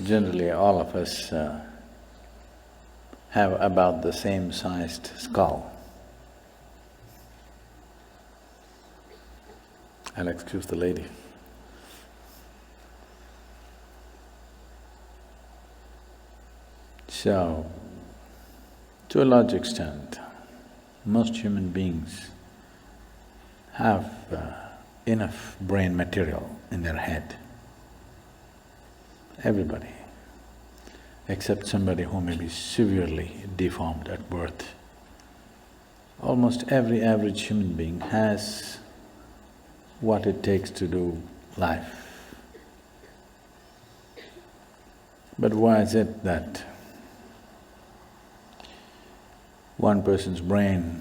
Generally, all of us have about the same sized skull. I'll excuse the lady. So, to a large extent, most human beings have enough brain material in their head. Everybody, except somebody who may be severely deformed at birth. Almost every average human being has what it takes to do life. But why is it that one person's brain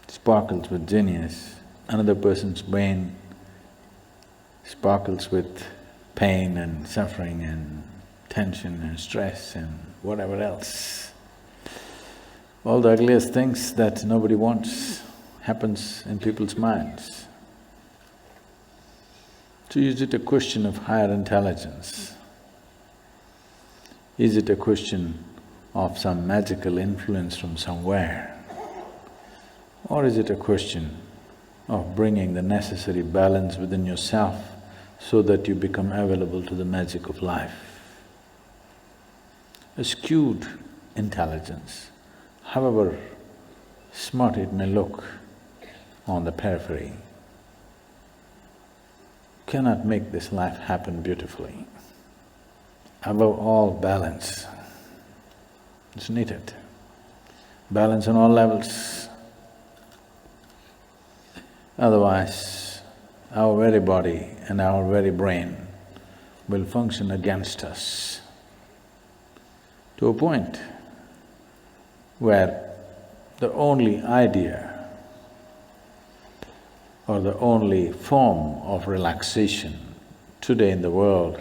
sparkles with genius, another person's brain sparkles with pain and suffering and tension and stress and whatever else? All the ugliest things that nobody wants happens in people's minds. So is it a question of higher intelligence? Is it a question of some magical influence from somewhere? Or is it a question of bringing the necessary balance within yourself so that you become available to the magic of life? A skewed intelligence, however smart it may look on the periphery, cannot make this life happen beautifully. Above all, balance is needed. Balance on all levels. Otherwise, our very body and our very brain will function against us to a point where the only idea or the only form of relaxation today in the world,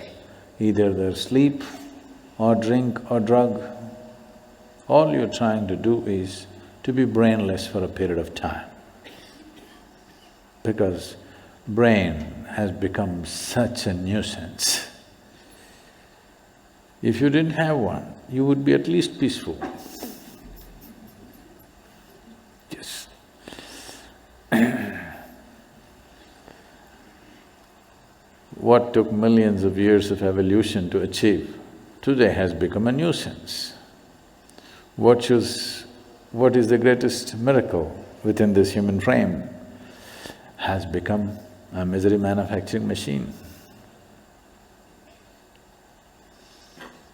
either there's sleep or drink or drug, all you're trying to do is to be brainless for a period of time. Because brain has become such a nuisance. If you didn't have one, you would be at least peaceful. Yes. What took millions of years of evolution to achieve, today has become a nuisance. What is the greatest miracle within this human frame has become a misery manufacturing machine.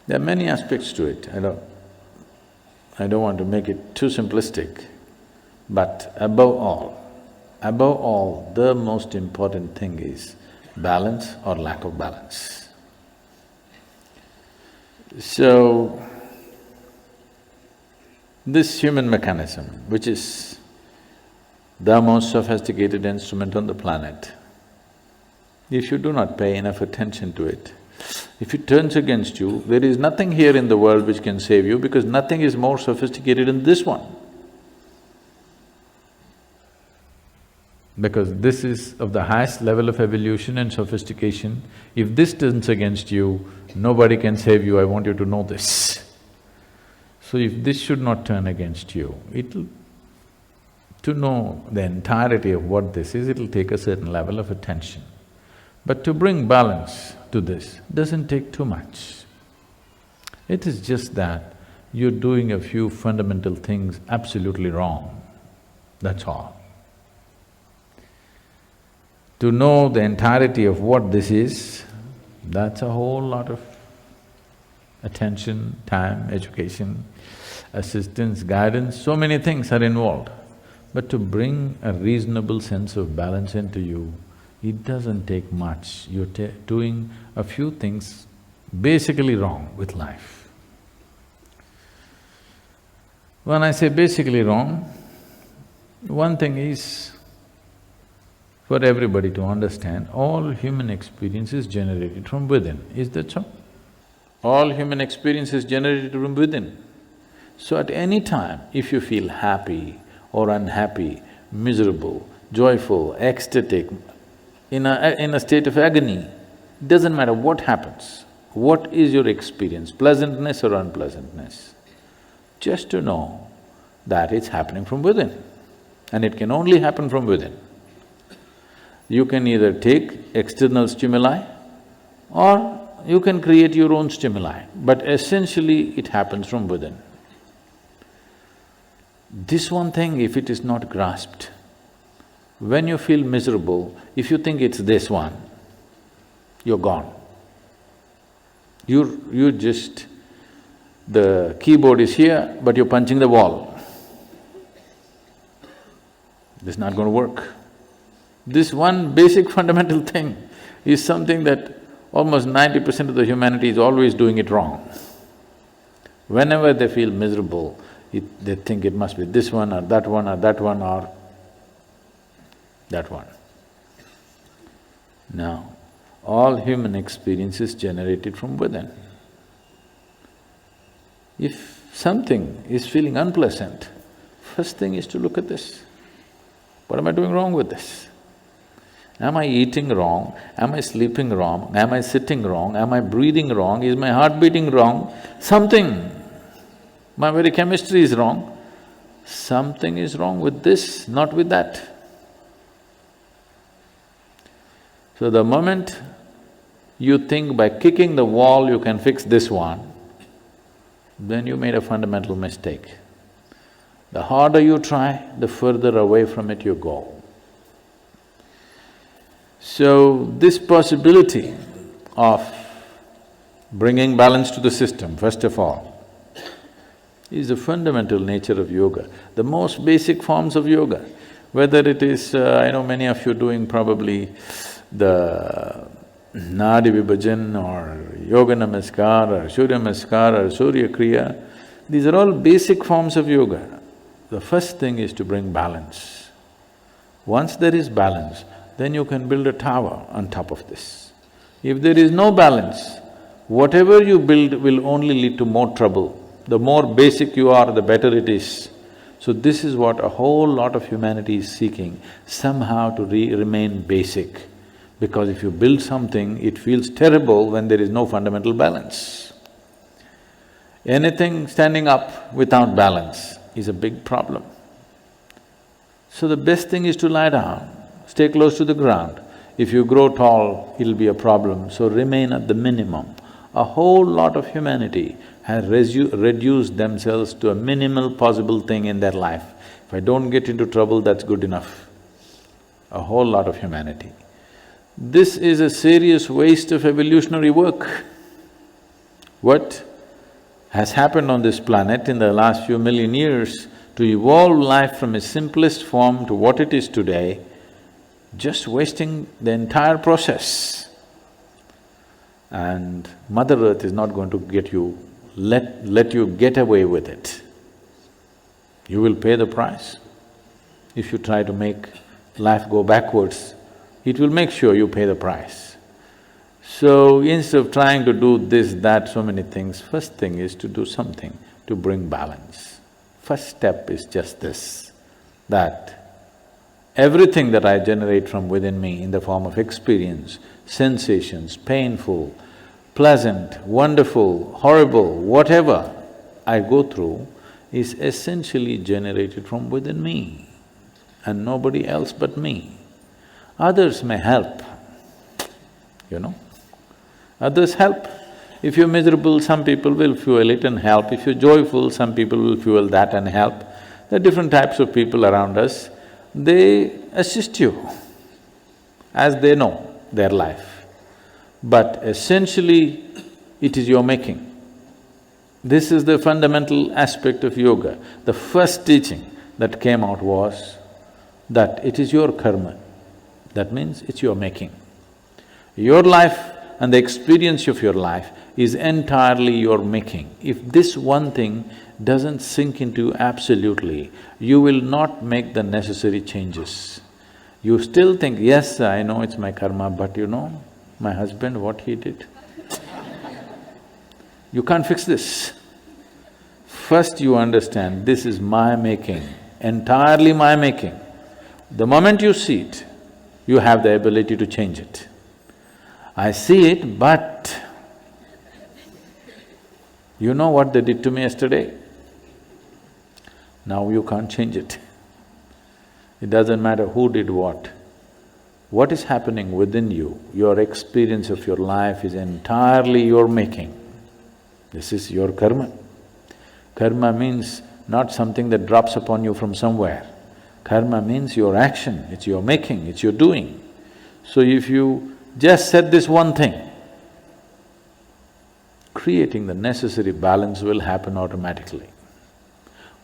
There are many aspects to it, I don't want to make it too simplistic, but above all, the most important thing is balance or lack of balance. So, this human mechanism, which is the most sophisticated instrument on the planet, if you do not pay enough attention to it, if it turns against you, there is nothing here in the world which can save you because nothing is more sophisticated than this one. Because this is of the highest level of evolution and sophistication. If this turns against you, nobody can save you, I want you to know this. So if this should not turn against you, to know the entirety of what this is, it'll take a certain level of attention. But to bring balance to this doesn't take too much. It is just that you're doing a few fundamental things absolutely wrong, that's all. To know the entirety of what this is, that's a whole lot of attention, time, education, assistance, guidance, so many things are involved. But to bring a reasonable sense of balance into you, it doesn't take much. You're doing a few things basically wrong with life. When I say basically wrong, one thing is for everybody to understand, all human experience is generated from within, is that so? All human experience is generated from within. So at any time, if you feel happy or unhappy, miserable, joyful, ecstatic, in a state of agony, Doesn't matter what happens, what is your experience, pleasantness or unpleasantness, just to know that it's happening from within, and it can only happen from within. You can either take external stimuli or you can create your own stimuli, but essentially it happens from within. This one thing, if it is not grasped, when you feel miserable, if you think it's this one, you're gone. You're just… the keyboard is here, but you're punching the wall. This is not going to work. This one basic fundamental thing is something that almost 90% of the humanity is always doing it wrong. Whenever they feel miserable, they think it must be this one or that one or that one or that one. Now, all human experience is generated from within. If something is feeling unpleasant, first thing is to look at this. What am I doing wrong with this? Am I eating wrong? Am I sleeping wrong? Am I sitting wrong? Am I breathing wrong? Is my heart beating wrong? Something, my very chemistry is wrong. Something is wrong with this, not with that. So the moment you think by kicking the wall you can fix this one, then you made a fundamental mistake. The harder you try, the further away from it you go. So, this possibility of bringing balance to the system, first of all, is the fundamental nature of yoga, the most basic forms of yoga. Whether it is… I know many of you doing probably the Nadi Vibhajan or Yoga Namaskar or Surya Namaskar or Surya Kriya, these are all basic forms of yoga. The first thing is to bring balance. Once there is balance, then you can build a tower on top of this. If there is no balance, whatever you build will only lead to more trouble. The more basic you are, the better it is. So this is what a whole lot of humanity is seeking, somehow to remain basic. Because if you build something, it feels terrible when there is no fundamental balance. Anything standing up without balance is a big problem. So the best thing is to lie down, stay close to the ground. If you grow tall, it'll be a problem, so remain at the minimum. A whole lot of humanity has reduced themselves to a minimal possible thing in their life. If I don't get into trouble, that's good enough. A whole lot of humanity. This is a serious waste of evolutionary work. What has happened on this planet in the last few million years to evolve life from its simplest form to what it is today, just wasting the entire process. And Mother Earth is not going to let you get away with it. You will pay the price. If you try to make life go backwards, it will make sure you pay the price. So instead of trying to do this, that, so many things, first thing is to do something to bring balance. First step is just this, that everything that I generate from within me in the form of experience, sensations, painful, pleasant, wonderful, horrible, whatever I go through is essentially generated from within me and nobody else but me. Others may help, you know. Others help. If you're miserable, some people will fuel it and help. If you're joyful, some people will fuel that and help. There are different types of people around us. They assist you as they know their life. But essentially, it is your making. This is the fundamental aspect of yoga. The first teaching that came out was that it is your karma. That means it's your making. Your life and the experience of your life is entirely your making. If this one thing doesn't sink into you absolutely, you will not make the necessary changes. You still think, yes, I know it's my karma, but you know, my husband, what he did. You can't fix this. First you understand, this is my making, entirely my making. The moment you see it, you have the ability to change it. I see it, but you know what they did to me yesterday? Now you can't change it. It doesn't matter who did what. What is happening within you, your experience of your life is entirely your making. This is your karma. Karma means not something that drops upon you from somewhere. Karma means your action, it's your making, it's your doing. So if you just said this one thing, creating the necessary balance will happen automatically.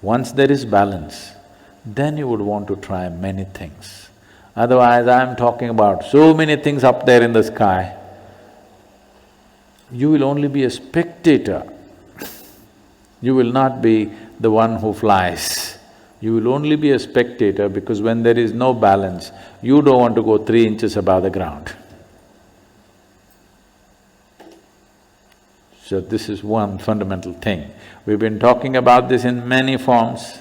Once there is balance, then you would want to try many things. Otherwise, I'm talking about so many things up there in the sky, you will only be a spectator. You will not be the one who flies. You will only be a spectator because when there is no balance, you don't want to go 3 inches above the ground. So this is one fundamental thing. We've been talking about this in many forms.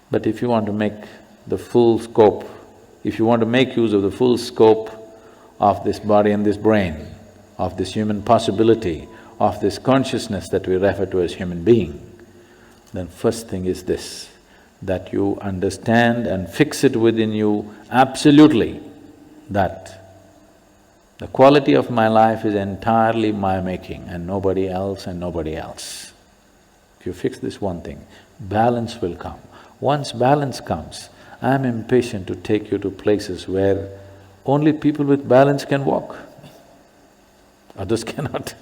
But if you want to make the full scope, if you want to make use of the full scope of this body and this brain, of this human possibility, of this consciousness that we refer to as human being, then first thing is this, that you understand and fix it within you absolutely that the quality of my life is entirely my making and nobody else and nobody else. If you fix this one thing, balance will come. Once balance comes, I'm impatient to take you to places where only people with balance can walk, others cannot.